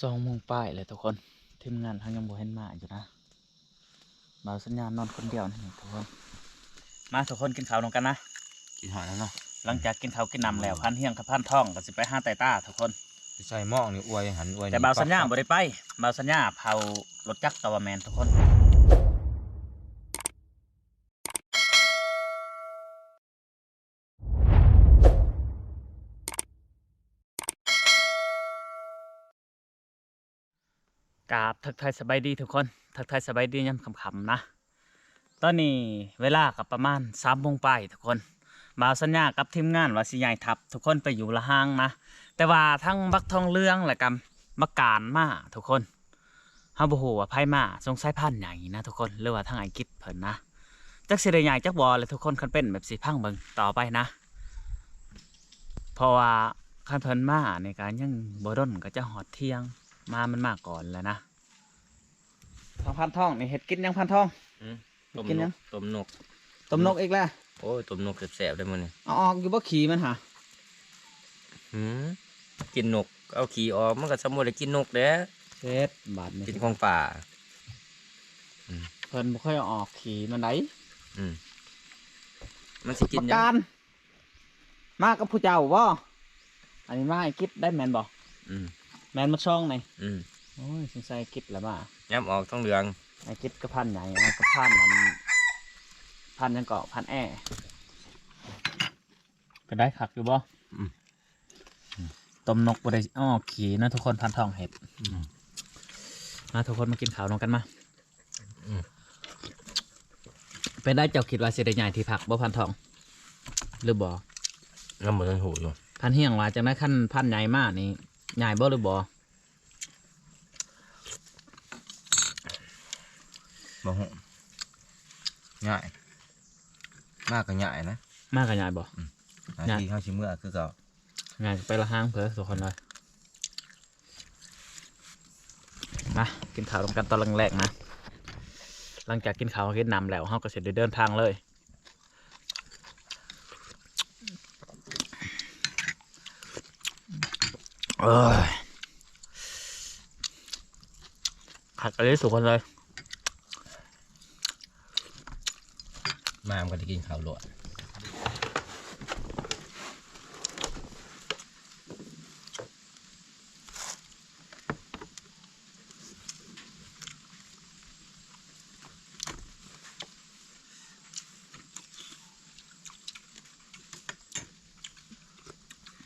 2 โมงป้ายเลยทุกคนทีมงานทั้งยังบ่เห็นมาอยู่นะบ่าวสัญญาณนอนคนเดียวนี่ทุกคนมาทุกคนกินข้าวนำกันนะกินหอยแล้วเนาะหลังจากกินข้าวกินน้ำแล้วพันเฮียงกับพันท่องก็สิไปหาไต่ต้าทุกคนใส่หม้อนี่อวยหันอวยแต่บ่าวสัญญาบ่ได้ไปบ่าวสัญญาเผารถจักรตะวันแมนทุกคนกราบทักทายสบายดีทุกคนทักทายสบายดียามค่ำๆนะตอนนี้เวลากับประมาณ3 โมงไปทุกคนบ่าวสัญญากับทีมงานว่าสิย้ายทัพทุกคนไปอยู่ละห้างนะแต่ว่าทั้งบักทองเรืองและกับมักการมาทุกคนเฮาบ่ฮู้ว่าไผมาสงสัยพันธุ์ใหญ่นะทุกคนหรือว่าทางอังกฤษเพิ่นนะจักสิได้ใหญ่จักบ่เลยทุกคนคันเป็นแบบสิพังเบิ่งต่อไปนะเพราะว่าคันเพิ่นมาในการยังบ่ดนก็จะฮอดเที่ยงมันมาก่อนแล้วนะทางพันทองนี่เฮ็ดกินยังพันทองกินยังต้มนกอีกแล้วโอ้ยต้มนกแสบๆเลยมันนี่เอาออกอยู่บ่ขี่มันหากินนกเอาขี่ออกมันก็สมมุติได้กินนกเด้เฮ็ดบาดนี่กินของป่าเพิ่นบ่ค่อยเอาออกขี่มันได้มันสิกินยังมากับผู้เจ้าบ่อันนี้มาไอ้กิดได้แม่นบ่แม่นมาช่องไหนโอ้ยสงสัยกิดแล้วมาย้ำออกต้องเหลืองไอ้กิดก็พันใหญ่ไอ้ก็พันมันพันยังเกาะพันแอก็ได้คักอยู่บ่ต้มนกบ่ได้อ้อขี่นะทุกคนพันทองเห็ดมาทุกคนมากินข้าวนำกันมาเป็นได้เจ้าคิดว่าสิได้ใหญ่ที่ผักบ่พันทองหรือบ่น้ำเหมือนหูอยู่พันเฮียงว่าจังได้ขั้นพันใหญ่มากนี่ใหญ่บ่หรือบ่บ่ฮู้ใหญ่มากก็ใหญ่นะมากก็ใหญ่บ่ใหญ่ที่เข้าชิมเมื่อคือเก่าใหญ่ไปละห้างเผลอทุกคนเลยมากินข้าวร่วมกันตอนแรกๆนะหลังจากกินข้าวกินน้ำแล้วเราก็เสร็จเดินทางเลยขัดกันเลยสุกคนเลยมามันก็จะกินข้าวหลวด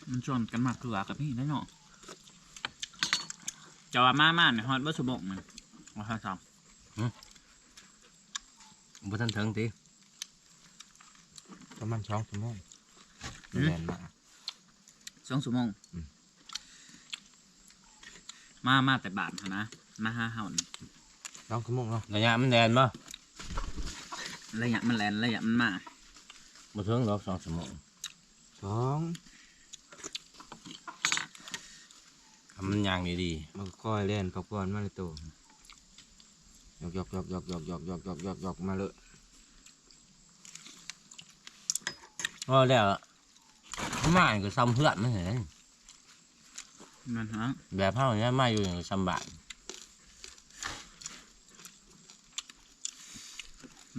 มันชวนกันมากคือกับพี่ได้เนาะจะว่ามาเนี่ยฮอตบัสบกมันว่าท่านสองบุทันถึงทีประมาณ2 ชั่วโมงแน่นมาก2 ชั่วโมงมาแต่บาทนะมา5 เห่า2 ชั่วโมงเนาะระยะมันแน่นป่ะระยะมันแลนระยะมันมาบ่ถึงหรอก2 ชั่วโมงมันยางดีมันค่อยเล่นพักผ่อนมาเลยตัวยกมาเลยว่าแล้วมาก็ซ้ำเพื่อนไม่เห็นมันฮะแบบเท่านี้มาอยู่อย่างซ้ำบาน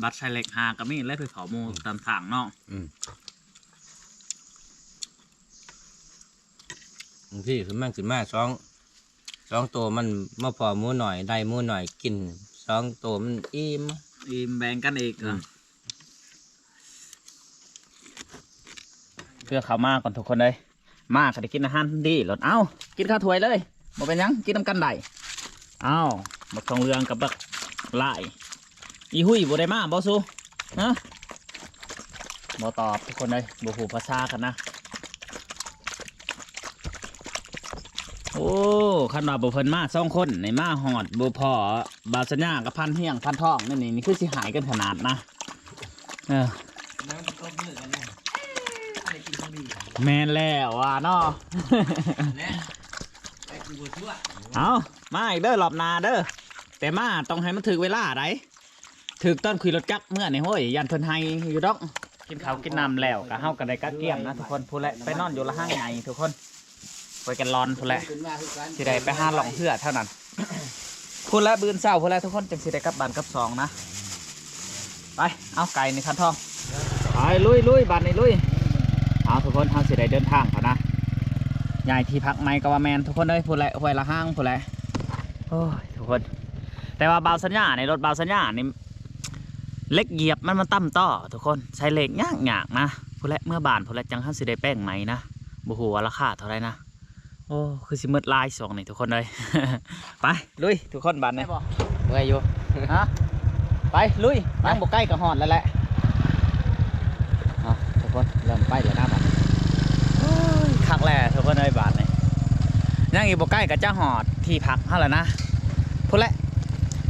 บัตรชายเล็กหาก็มีและคือเขาโมตามทางเนาะบางทีคือมันขึ้นมาสองตัวมันมาพอมูหน่อยได้มูหน่อยกิน2 ตัวมันอิ่มแบ่งกันอีกเพื่อเขามาก่อนทุกคนเลยมาก็ได้กินอาหารดีหลดเอ้ากินข้าวถ้วยเลยบ่เป็นยังกินน้ำกันได้เอ้าบักทองเรืองกับบักไล่อีหุยบ่ได้มาบ่สู้นะบ่ตอบทุกคนเลยบ่หูภาษากันนะโอ้ขันว่าบุเพิ่นมา2 คนในมาหอดบุพอบาสัญญากับพันเฮียงพันทองนี่คือสิหายกันขนาดนะแมนแล้วว่ะเนาะเอามาอีกเด้อรอบนาเด้อแต่มาต้องให้มันถึงเวลาไรถึงต้นคุยรถจักรเมื่อนี่ห้ยยันเพิ่นให้อยู่ดอกกินข้าวกินน้ำแล้วกะเฮากันได้กะเกียมนะทุกคนพูดแหละไปนอนอยู่ละห้างใหญ่ทุกคน ไปกันร้อนพุ่นแหละสิได้ไปหาหล่องเพื่อเท่านั้นพุ่นแล้วบืนเศร้าพุ่นแล้วทุกคนจังสิได้กลับบ้านกลับซองนะไปเอาไก่ในคันทองไปลุยบ้านในลุยเอาทุกคนเอาสิได้เดินทางเขานะใหญ่ที่พักไม่ก็ว่าแมนทุกคนเลยพุ่นแหละห้วยละห้างพุ่นแหละโอ้ยทุกคนแต่ว่าเบาสัญญาในรถเบาสัญญานี่เล็กเหยียบมันตั้มต่อทุกคนใช้เหล็กยากนะพุ่นแหละเมื่อบานพุ่นแหละจังเขาสิได้แป้งไหมนะบุหัวราคาเท่าไรนะโอ้คือสิมืดลายสองนี่ทุกคนเลย ไปลุยทุกคนบ้านนี่เมื่อยอยู่ฮะไปลุยนั่งบกใกล้กับหอดแล้วแหละทุกคนเริ่มไปแล้วนะบ้านคักแหละทุกคนเลยบ้านนี่นั่งอีกบกใกล้กับเจ้าหอดที่พักเท่าไหร่นะพุ่นแหละ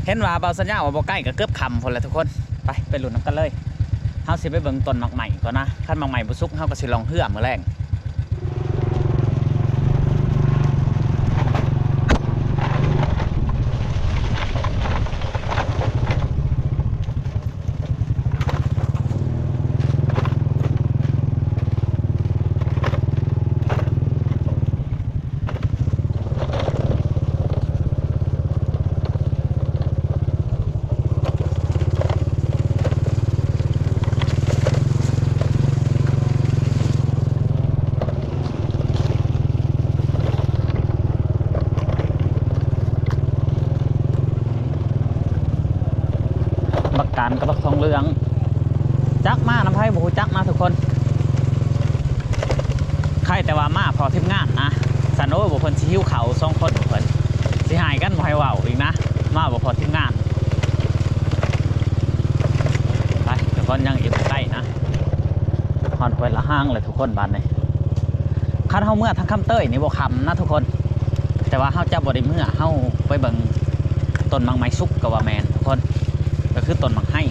เห็นว่าเบาสัญญาว่าบกใกล้กับเกือบคำพุ่นแหละทุกคนไปหลุดน้ำกันเลยเฮาสิไปเบิ่งต้นหมากใหม่ก่อนนะขั้นหมากใหม่บุซุกเฮาก็สิลองเหื่อมื้อแรงการกระบักทองเหลืองจักมาน้ำไผ่บูจักนะทุกคนใครแต่ว่ามาพอทีมงานนะสันโอ้บุคคลชิวเขา2 คนบุคคลสิหายกันบ่ให้ว่าวอีกนะมาบุพอทีมงานไปทุกคนยังอีกใกล้นะหอนไปละห้างเลยทุกคนบ้านนี้คันเฮาเมื่อทั้งคำเต้ยนี่บ่คำนะทุกคนแต่ว่าเฮาจะบ่ได้เมื่อเฮาไปเบิ่งต้นมังไม้สุกกับว่าแมนทุกคนก็คือต้นมังให้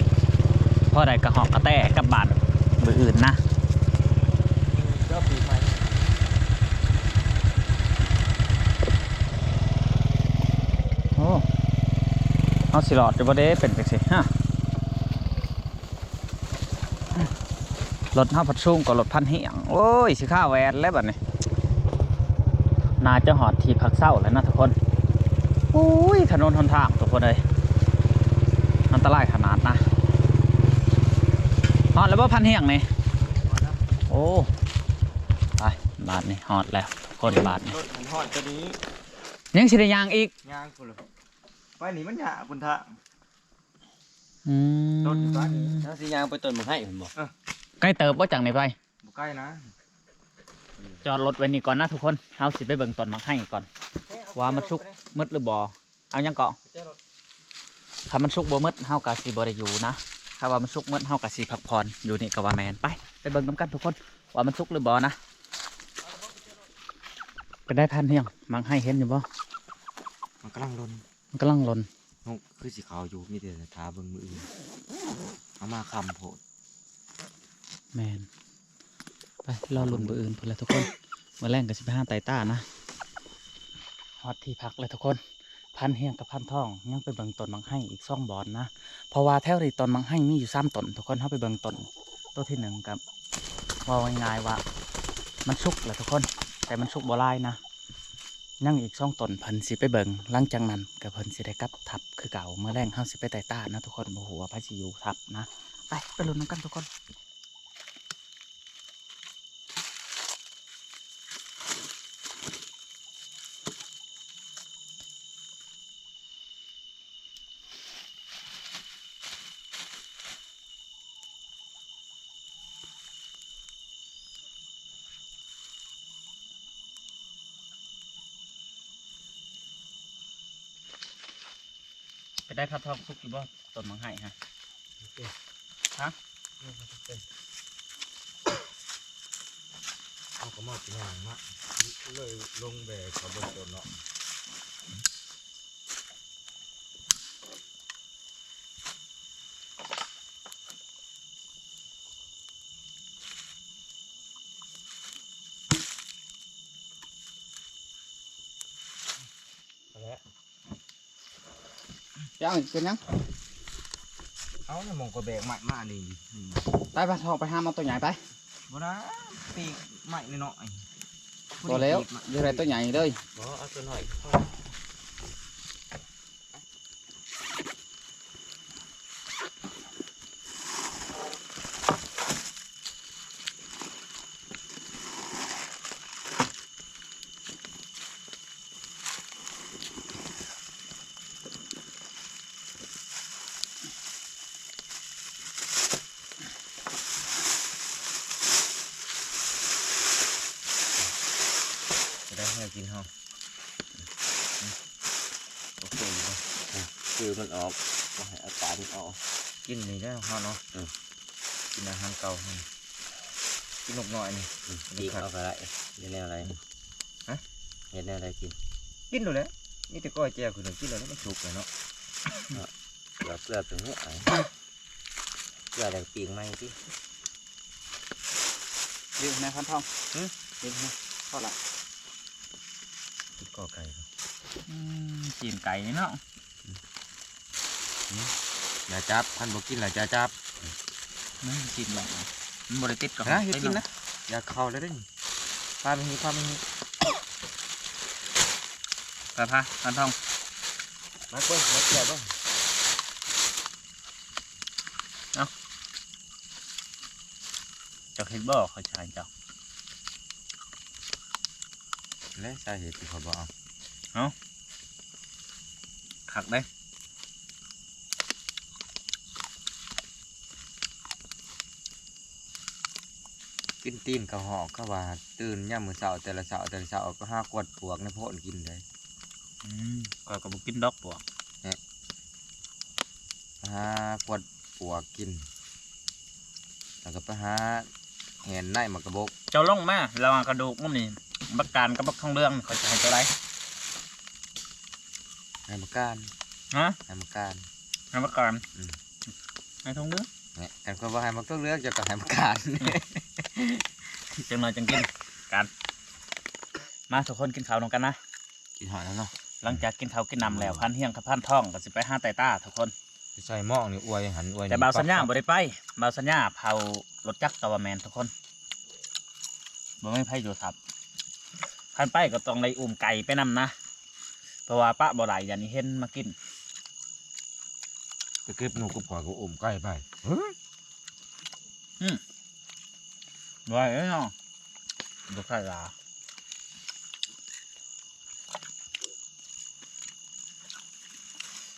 พอได้กระหอกกระแตกับบานมืออื่นนะโอ้เอาสิหลอดจะบ่ได้เป็นจังซี่ฮะรถห้าพัดซุ่มกับรถพันเหี่ยงโอ้ยสิข้าแวนแล้วแบบนี้น่าจะหอดที่พักเศร้าแล้วนะทุกคนโอ้ยถนนหนทางทุกคนเลยอันตรายขนาดนะหอดแล้วว่าพันเหี่ยงนี่โอ้ไปบาทนี่หอดแล้วคนบาทนี่ รถมันหอดตัวนี้ ยังสิได้ยางอีก ยางคนละไปหนีมันหยาคุณท่าร ถ อยู่บ้านนี้ ถ้าสิยางไปต้นมังให้ผมบอก ใกล้เติบว่าจังไหนไป บ่ใกล้นะ จอดรถไว้นี่ก่อนนะทุกคนเอาสิไปเบิ่งต้นมักให้ก่อนว่ามันสุกมืดหรือบ่เอายังเกาะถ้ามันสุกบ่มืดเฮากะสิบ่ได้อยู่นะถ้าว่ามันสุกมืดเฮากะสิพักผ่อนอยู่นี่ก็ว่าแมนไปเบิ่งน้ำกันทุกคนว่ามันสุกหรือบ่นะก็ได้พันเฮียงมังให้เห็นอยู่บ่ มันกำลังลน มันกำลังหล่น นกคือสีขาวอยู่มีแต่ทาเบิ่งมืออื่นเอามาคำโพด แมนไปรอลุ่นเบอร์อื่นพุ่นแหละทุกคนมาแรงกับสิบห้าไตต้านะฮอตที่พักเลยทุกคนพันเฮียงกับพันทองยังไปเบิ่งต้นมังให้อีก2 บอนนะเพราะว่าแถวนี้ต้นมังให้มีอยู่3 ต้นทุกคนเข้าไปเบิ่งต้นตัวที่1กับว่าง่ายๆว่ามันสุกแหละทุกคนแต่มันสุกบ่ลายนะยังอีก2 ต้นเพิ่นสิไปเบิ่งหลังจากนั้นกับเพิ่นสิได้กลับทับคือเก่าเมื่อแรงเข้าสิไปไตต้านะทุกคนบ่ฮู้ว่าไผสิอยู่ทับนะไปลุ้นกันทุกคนไปได้พัดทองสุกอยู่บ่ต้นมังไห้ฮะฮะ เอาก็มาเป็นอย่างมะเลยลงแบกเขาบนต้นเนาะแล้ว เจ้าเป็นยัง เอาเนี่ยมองก็แบกใหม่มานี่ ไปพัดทองไปหามาตัวใหญ่ไป บ่นะปีกใหม่หน่อย พอแล้วเดี๋ยวอะไรตัวใหญ่เลย บ่เอาตัวหน่อย จะได้ให้กินเฮาโอเคอยู่บ่คือมันออกก็ให้อาการมันออกกินนี่ได้เฮาเนาะกินอาหารเก่าเฮากินนกน้อยนี่ดีเอาไปละเฮ็ดแนวอะไรฮะเฮ็ดแนวอะไรกินดูแล้วนี่แต่ก้อยแจ่วคือกินแล้วมันสุกเลยเนาะเกลือถึงหัวเกลือแดงปีงไหมที่ เดี๋ยวนะพันทองเดี๋ยวนะพอละ กินก้อไก่ กินไก่เนาะ อย่าจับพันบอกกินหลายจะจับ กินแบบมันบริติดกับ นะอย่ากินนะอย่าเข้าเลยเด้พาไปนี่ ไปพะพันทอง มาเว้ยมาเกี่ยวบ้าง จะเห็นบ่เขาชายเจ้า และสาเหตุที่เขาบอกเอา ขักได้ กินตีนกระหอกก็ว่าตื่นย่ามมื้อเช้าแต่ละเช้าก็ห้ากวดปวกในโพนกินเลย ก็กระบุกินดอกปวก ห้ากวดปวกกินแล้วก็ไปหาแหนในมากระบก เจ้าลงมาระวังกระดูกมันนี่บักการกับบักทองเรื่องเขาจะให้เจ้าไร ให้มาการ ฮะ ให้มาการ ให้บักการให้ทองเรื่อง เนี่ยกันก็ว่าให้มาต้องเลือกจะก็ให้มาการ จังหน่อยจังกินการมาทุกคนกินข้าวลงกันนะ กินหอยแล้วเนาะ หลังจากกินข้าวกินน้ำแล้วพันเฮียงกับพันท่องก็สิไปห้าไตต้าทุกคน ใส่หม้อนี่อวยหันอวย แต่บ่าวสัญญาบ่ได้ไปบ่าวสัญญาเผารถจักรตะวันแมนทุกคนบ่ไม่ไพ่อยู่ทับพันไปก็ต้องได้อุ้มไก่ไปนำนะเพราะว่าป้าบ่ได้อย่างนี้เห็นมากิน ไปเก็บหนูกับข่อยก็อมใกล้ไป บ่ได้เนาะบ่ใช่ลา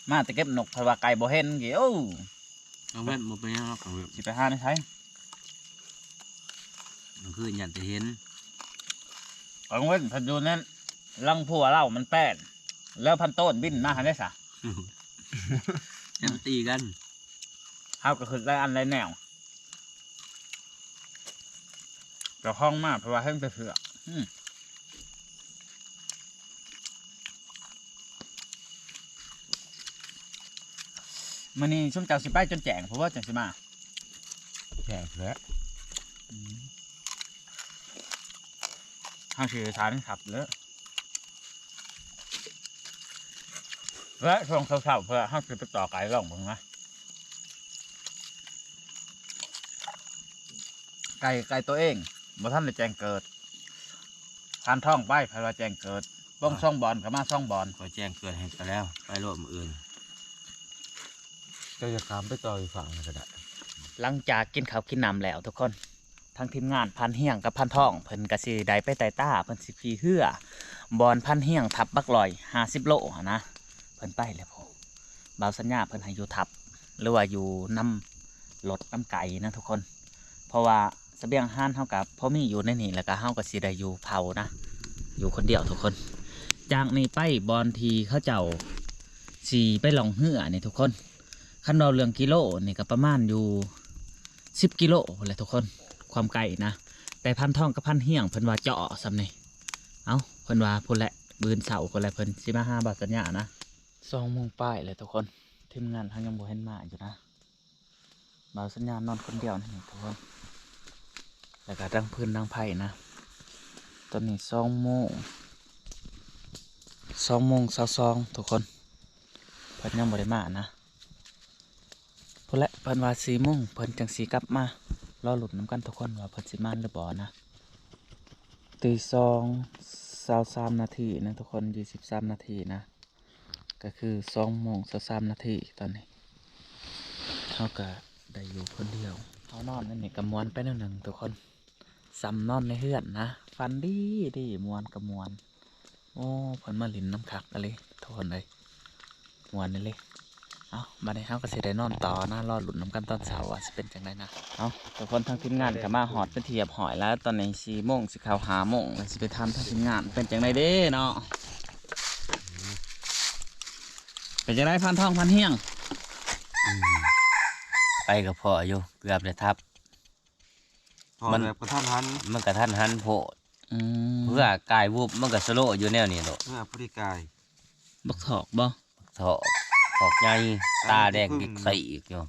มาแต่เก็บนกเพราะว่าไก่บ่เห็นกี่โอ้ เอาเว้นบ่เป็นยังหรอกเอาเว้น สิไปหาในไทย มันคือยันจะเห็น เอาเว้นพันอยูนั่นลังผัวเล่ามันแป้นแล้วพันโต้นบินมาหาได้สะ ยันตีกัน เฮาก็คือได้อันได้แนวเจ้าห้องมากเพราะว่าเพิ่งไปเผือกมื้อนี้ชุ่มเจ้าสิไปจนแจงเพราะว่าจังสิมา แข่งแล้ว เฮาสิทานขับเลยและช่วงเช้าๆเพื่อเฮาสิไปต่อไก่ร่องเบิ่งนะไก่ตัวเองบ่ทันได้แจ้งเกิดทานท่องไปเพราะว่าแจ้งเกิดบ้องซ่องบอลก็มาซ่องบอล ขอแจ้งเกิดให้กันแล้วไปโลดมืออื่นเจ้าจะขามไปต่ออีกฝั่งก็ได้ หลังจากกินข้าวกินน้ำแล้วทุกคนทั้งทีมงานพันเฮียงกับพันท่องเพิ่นกะสิได้ไปไต่ต้าเพิ่นสิพีเฮือบอลพันเฮียงทับบักลอย50 โลหั้นนะเพิ่นไปแล้วพอบ่าวสัญญาเพิ่นให้อยู่ทับหรือว่าอยู่น้ำรถน้ำไก่นะทุกคน เพราะว่าเสบียงห้านเฮากับพอมีอยู่ในนี่แล้วก็เฮาก็สิได้อยู่เผานะอยู่คนเดียวทุกคน จากนี้ไปบอลทีเขาเจ้าสีไปลองเหือนี่ทุกคนคันเราเรื่องกิโลนี่ก็ประมาณอยู่10 กิโลเลยทุกคนความไกลนะแต่พันท่องกับพันเฮียงเพิ่นว่าเจาะซ้ำนี่เอาเพิ่นว่าพุ่นแหละบืนเสาคนละเพิ่นสิมาหาบาทสัญญานะ2 โมงป้ายเลยทุกคนทีมงานทางยังบ่เห็นมาอยู่นะบาทสัญญานอนคนเดียวนี่ทุกคนแล้วก็ดังพื้นดังไผ่นะตอนนี้2 โมง 22ทุกคนเพิ่นยังบ่ได้มานะพุ่นแหละเพิ่นว่า4 โมงเพิ่นจังสีกลับมารอหลุดน้ำกันทุกคนว่าเพิ่นสิมาหรือบ่นะ 2:23 นาทีนะทุกคน23 นาทีนะก็คือ2:23 นาทีตอนนี้เขาก็ได้อยู่คนเดียวเขานอนนั่นนี่กำมวนไปแนวหนึ่งทุกคนซ้ำนอนในเฮือนนะฟันดีดีมวนกำมวนโอ้เพิ่นมาลินน้ำคักอะไรทุกคนเลยมวนนี่เลยเอามาในเฮาก็สิได้นอนต่อนะรอหลุดน้ำกันตอนเช้าว่าสิเป็นจังไดนะเอาทุกคนทั้งทีมงานก็มาหอดเป็นเทียบหอยแล้วตอนนี้4 โมงสิเข้า5 โมงแล้วสิไปทำทั้งทีมงานเป็นจังไดเด้เนาะเป็นจังไดพันทองพันเฮียง ไปกับพ่ออยู่เกือบได้ทับ มันแบบกระทันหัน มันกระทันหันโพด เพื่อกายวุบมันก็สโลว์อยู่แนวนี้โดด เมื่อพฤติกาย บักถอกบ่ ถอกใหญ่ตาแดงดิกใส่อีกอยู่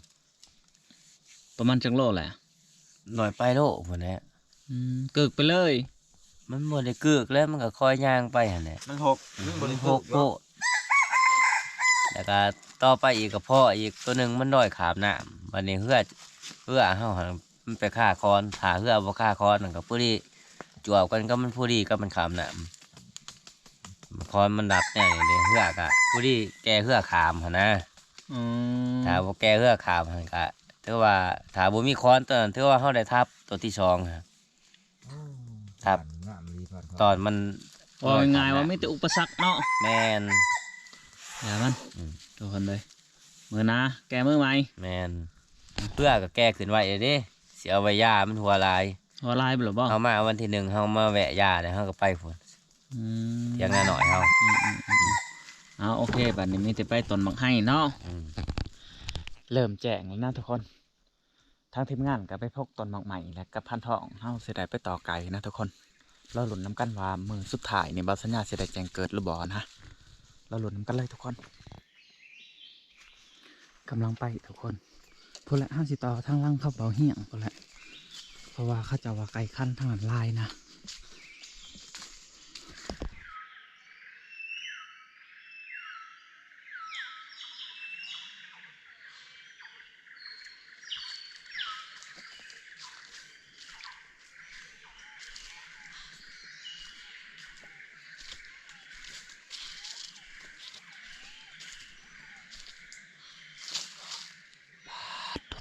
ประมาณจังโลแหละ หน่อยไปโลพุ่นแหละ เกิกไปเลย มันบ่ได้เกือกแล้วมันก็คอยย่างไปหั่นแหละ มันหก มันโพกโพดแล้วก็ต่อไปอีกกับพ่ออีกตัวหนึงมันน้อยขามน้ำวันนี้เฮือเฮาหั่นมันไปฆ่าคอนถ้าเฮือบ่ฆ่าคอนนั่นก็ผู้ดีจวบกันก็มันผู้ดีก็มันขามน้ำคอนมันดับเนี่ยเดี๋ยวเฮือก็ผู้ดีแกเฮือขามหั่นนะ ถ้าบ่แกเฮือขามหั่นก็ถือว่าถ้าบ่มีคอนตัวนั้นถือว่าเฮาได้ทับตัวที่2ครับทับตอนมัน ว่าง่ายๆว่าไม่แต่อุปสรรคเนาะ แม่น อย่ามันทุกคนเลยมือนะแกมือไหม แม่นเพื่อก็แก้ขึ้นไว้เด้สิเอาไว้ย่ามันหัวลาย หัวลายไปหรือบ่ เฮามาวันที่1เฮามาแวะย่าแล้วเฮาก็ไปพุ่นเที่ยงหน้าหน่อยเฮา เอาโอเคบัดนี้มีแต่ไปต้นบักให้เนาะ อืม เริ่มแจ้งแล้วนะทุกคนทางทีมงานก็ไปพกต้นบักใหม่แล้วกับพันทองเฮาสิได้ไปต่อไก่นะทุกคนเราหลุนน้ำกันว่ามือสุดท้ายนี่บาสัญญาสิได้แจ้งเกิดหรือบ่นะเราหลุนน้ำกันเลยทุกคนกำลังไปทุกคนพูดละห้าสิต่อทางล่างเข้าเบาเหี้ยงพูดละเพราะว่าเขาจะว่าไก่ขั้นทางนั้นลายนะ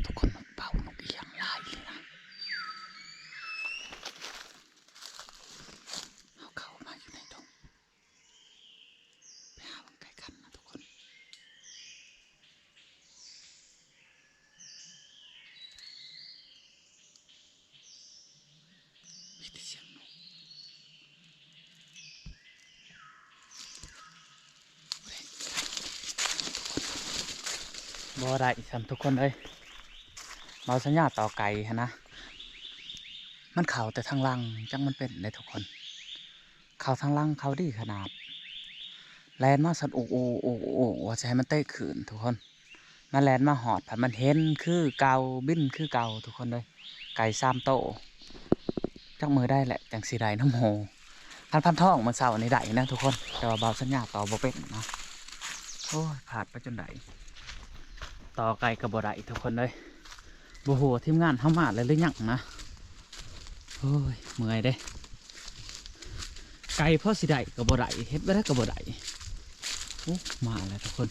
ทุกคนนกเป่านกเอียงลายเลยนะเอาเข้ามาอยู่ในดงไปหามันไก่ขั้นนะทุกคนมีแต่เสียงนกบ่ได้ฉันทุกคนเลยเราสัญญาต่อไก่ฮะนะมันเข่าแต่ทางลังจังมันเป็นเลยทุกคนเข่าทางลังเขาดีขนาดแลนมาสันโอ้โอ้โอ้โอ้ว่าจะให้มันเตะขืนทุกคนมาแลนมาหอดผัดมันเห็นคือเกาบินคือเกาทุกคนเลยไก่3 โตจักมือได้แหละจังสีได้น้ำโหพันทองมันเศร้าในใดนะทุกคนแต่ว่าเบาสัญญาต่อบ่เป็นนะโอ้ยผ่านไปจนใดต่อไก่กระบอกได้ทุกคนเลยโอ้โหทีมงานทำมาเลยหรือยังนะโอ้ยเมื่อยเด้ไก่พ่อสิได้กระบอกได้เฮ็ดไม่ได้กระบอกได้โอ้มาแล้วทุกคน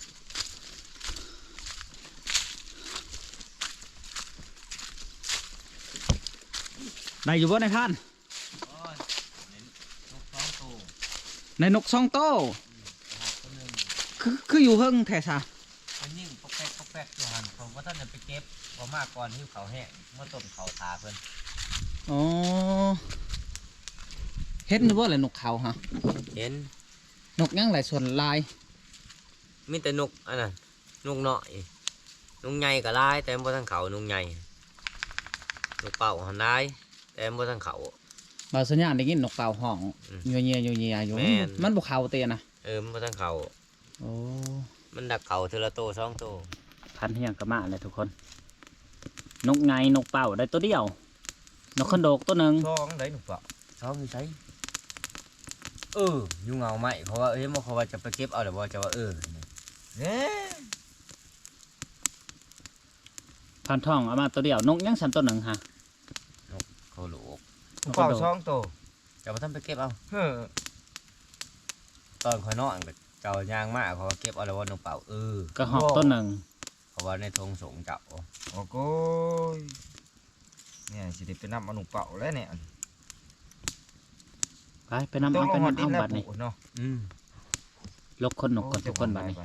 ได้อยู่บ่ในพันในนก2 โตคืออยู่เฮิงแท้ซะ มันยิ่งปอกแป๊กอยู่หั่นผมว่าท่านจะไปเก็บบ่มาก่อนหิ้วเขาแห้งมาต้มเขาทาเพิ่น อ๋อเฮ็ดนี่บ่แหละนกเขาฮะ เห็น นกยังหลายส่วนลาย มีแต่นกอันนั้นนกน้อยนกใหญ่ก็หลายแต่บ่ทันเขานกใหญ่นกเป่าหันหลายแต่บ่ทันเขา บางสัญญาณได้ยินนกเป่าห้อง อืม เงียอยู่ แม่น มันบ่เข้าเตียนะ มันบ่ทันเขา โอ้ มันดักเขาเทอละโต2 โต พันเฮียงก็มาเลยทุกคน นกไงนกเป่าได้ตัวเดียว นกขันโดกตัวหนึ่ง 2ได้นกเป่า2อยู่ไสอยู่เงาไหมเพราะว่าบ่เขาว่าจะไปเก็บเอาแต่บ่จะว่าเนี่ย พันทองเอามาตัวเดียวนกยังสันตัวหนึ่งฮะ เขาโหลก เป่า2 โต เจ้าบ่ทำไปเก็บเอา เฮ้อ ตอนข่อยนอนก็เจ้ายางมาเขาก็เก็บเอาแล้วว่าน้องเป่าก็หอบต้นหนึ่ง เพราะว่าในธงสงเจ้า โอ้โหเนี่ยสิได้ไปนำเอาหนูเป่าแล้วเนี่ย ไปนำเอาไปนำเอาบัดนี่ เนาะ ลกคนหนกกดทุกคนบัดนี้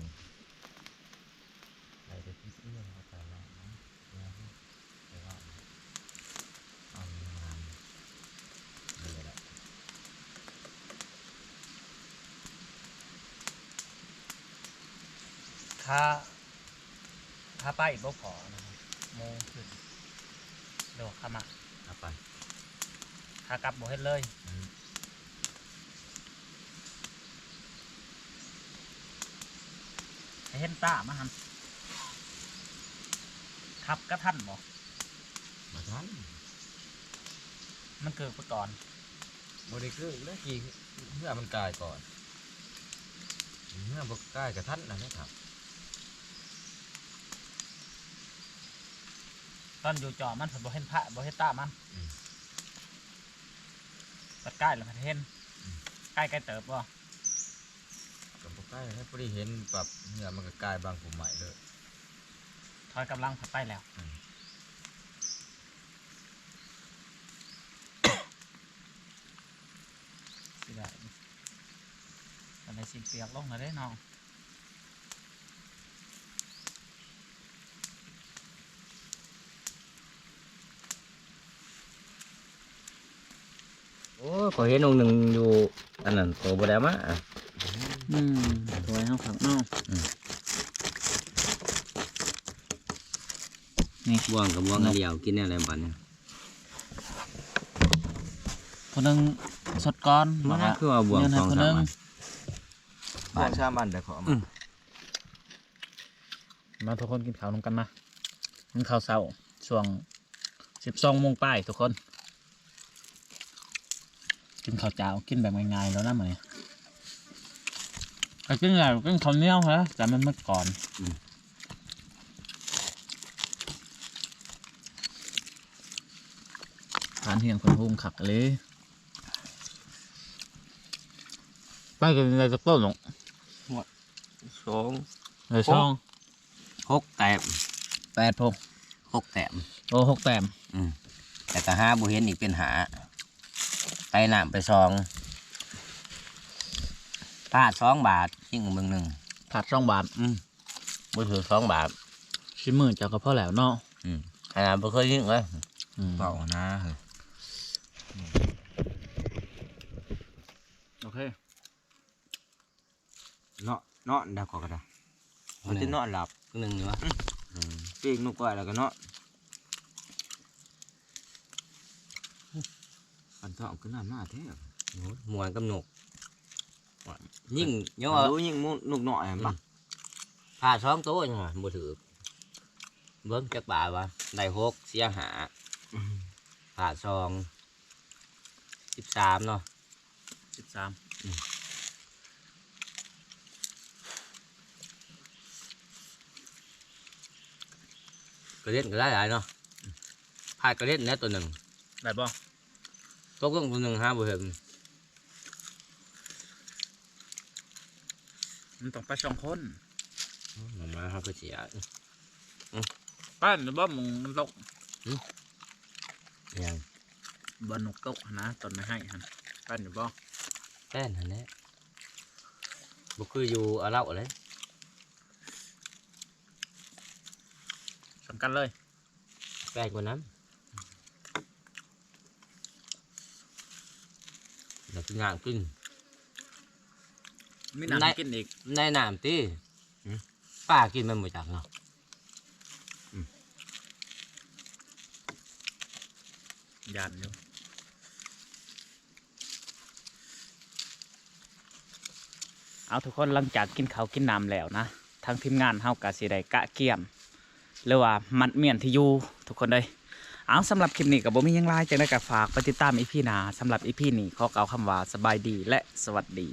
ถ้าไปบ่พอนะครับโมงขึ้นเดี๋ยวขามา เอาไป ถ้ากลับบ่เฮ็ดเลย ให้เห็นตามาหันขับกระทันบ่ มาทัน มันเกิดไปก่อน บ่ได้คือแล้วกี่เมื่อมันกลายก่อนเมื่อบ่กลายกับท่านนะครับ ตอนอยู่จอมันผมบ่เห็นพระบ่เห็นตามันตัดใกล้แล้วมันเห็นใกล้เติบบ่ กับบ่กลายให้บ่ได้เห็นปรับเมื่อมันก็กลายบางผมใหม่เลย ถอยกำลังถัดไปแล้วสิได้ตอนนี้สิเปียกลงแล้วได้น้อง โอ้ขอยเห็นองค์หนึ่งอยู่อันนั้นโตบ่ได้มา ถอยเข้าขังนอกนี่ บ่วงกับบ่วงอันเดียวกินอะไรบัดนี้ คนนึงสดก้อน มันน่าคือว่าบ่วง เงินให้ สอง คน สาม นึง อัน บ้านชามันแต่ขอมา มาทุกคนกินข้าวนำกันนะกินข้าวเช้าช่วง12 โมงป้ายทุกคนกินข้าวเจ้ากินแบบง่ายๆแล้วนะเหมือนกินแบบกินข้าวเหนียวฮะแต่มันเมื่อก่อนทานเฮียงคนพุ่งขักเลยไปกันอะไรสักต้นหรอ สอง เลยช่อง 6 แต้ม 8 พง 6 แต้ม โอ้6 แต้ม แต่ก็หาบ่เห็นอีกเป็นหาไปน้ำไปซองพลาด2 บาทยิ่งเบิ่งหนึ่ง ผัด2 บาท บ่ถือ2 บาท ชิ้นมือเจ้าก็พอแล้วเนาะ ขนาดบ่เคยยิ่งเลย เป่านะเฮ้ย โอเค เนาะดาวขอกระดามันจะเนาะหลับ หนึ่งอยู่วะ ปีกนุกก้อยแล้วก็เนาะอันท้องขึ้นน้ำหน้าแท้ หมวนกับหนกยิ่งเย รู้ อะ ยิ่งมุนุกหน่อยปะ พลาด2 ตัวยังไงบ่ถือเบิ่งจักบาทวะได้6เสียหาพลาด2 13เนาะ 13ก็เล่นก็ได้หลายเนาะพลาดก็เล่นแน่ตัวหนึ่ง ได้บ่ ตกลงตัวหนึ่ง5บ่เห็น มันต้องไป2 คน มันมาเขาก็เสีย ป้านหรือบ่มึงมันตก ยัง บ่นกตกนะตอนไม่ให้หันป้านหรือบ่ แป้นหันแน่บ่คืออยู่เอาเหล้าเลย สำคัญเลย แป้นกว่านั้นแล้วกินงานกิน มีหนัง ได้ กินอีก ในน้ำตีป้ากินมันบ่จักเนาะ ยานอยู่เอาทุกคนหลังจากกินข้าวกินน้ำแล้วนะทางทีมงานเฮากะสิได้กะเกี่ยมหรือว่ามัดเมียนที่อยู่ทุกคนเลยเอาสำหรับคลิปนี้กับบ่มีหยังไลจังได้ก็ฝากไปติดตามอีพีหน้าสำหรับอีพีนี้ขอกล่าวคำว่าสบายดีและสวัสดี